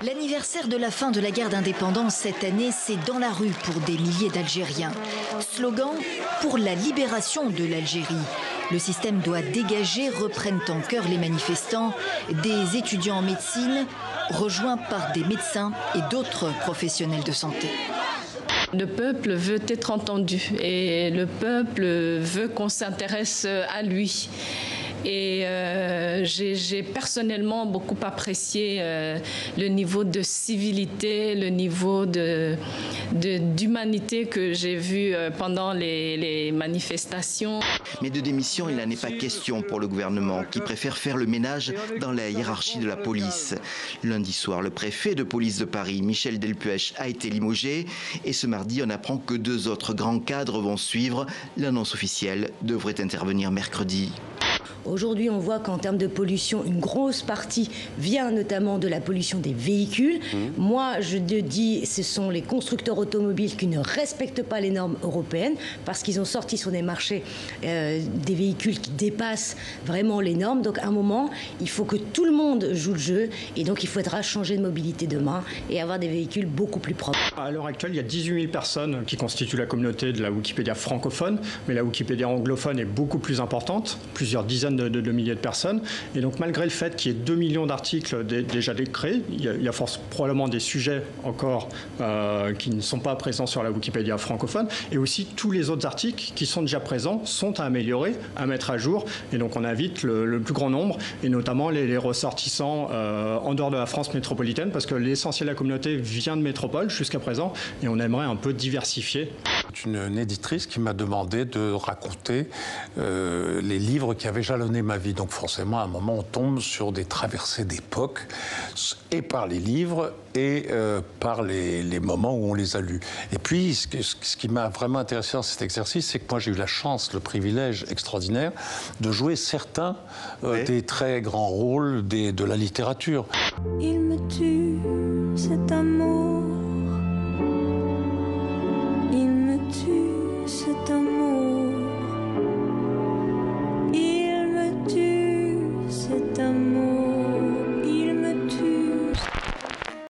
L'anniversaire de la fin de la guerre d'indépendance cette année, c'est dans la rue pour des milliers d'Algériens. Slogan pour la libération de l'Algérie. Le système doit dégager, reprennent en chœur les manifestants, des étudiants en médecine, rejoints par des médecins et d'autres professionnels de santé. Le peuple veut être entendu et le peuple veut qu'on s'intéresse à lui. Et j'ai personnellement beaucoup apprécié le niveau de civilité, le niveau d'humanité que j'ai vu pendant les manifestations. Mais de démission, il n'en est pas question pour le gouvernement, qui préfère faire le ménage dans la hiérarchie de la police. Lundi soir, le préfet de police de Paris, Michel Delpuech, a été limogé. Et ce mardi, on apprend que 2 autres grands cadres vont suivre. L'annonce officielle devrait intervenir mercredi. Aujourd'hui, on voit qu'en termes de pollution, une grosse partie vient notamment de la pollution des véhicules. Moi, je te dis, ce sont les constructeurs automobiles qui ne respectent pas les normes européennes parce qu'ils ont sorti sur des marchés des véhicules qui dépassent vraiment les normes. Donc, à un moment, il faut que tout le monde joue le jeu et donc il faudra changer de mobilité demain et avoir des véhicules beaucoup plus propres. À l'heure actuelle, il y a 18 000 personnes qui constituent la communauté de la Wikipédia francophone, mais la Wikipédia anglophone est beaucoup plus importante, plusieurs dizaines de milliers de personnes. Et donc, malgré le fait qu'il y ait 2 millions d'articles déjà créés, il y a probablement des sujets encore qui ne sont pas présents sur la Wikipédia francophone. Et aussi, tous les autres articles qui sont déjà présents sont à améliorer, à mettre à jour. Et donc, on invite le plus grand nombre, et notamment les ressortissants en dehors de la France métropolitaine, parce que l'essentiel de la communauté vient de métropole jusqu'à présent, et on aimerait un peu diversifier. C'est une éditrice qui m'a demandé de raconter les livres qui avaient jalonné ma vie. Donc forcément, à un moment, on tombe sur des traversées d'époque, et par les livres, et par les moments où on les a lus. Et puis, ce qui m'a vraiment intéressé dans cet exercice, c'est que moi, j'ai eu la chance, le privilège extraordinaire de jouer certains des très grands rôles de la littérature. Il me tue, cet amour.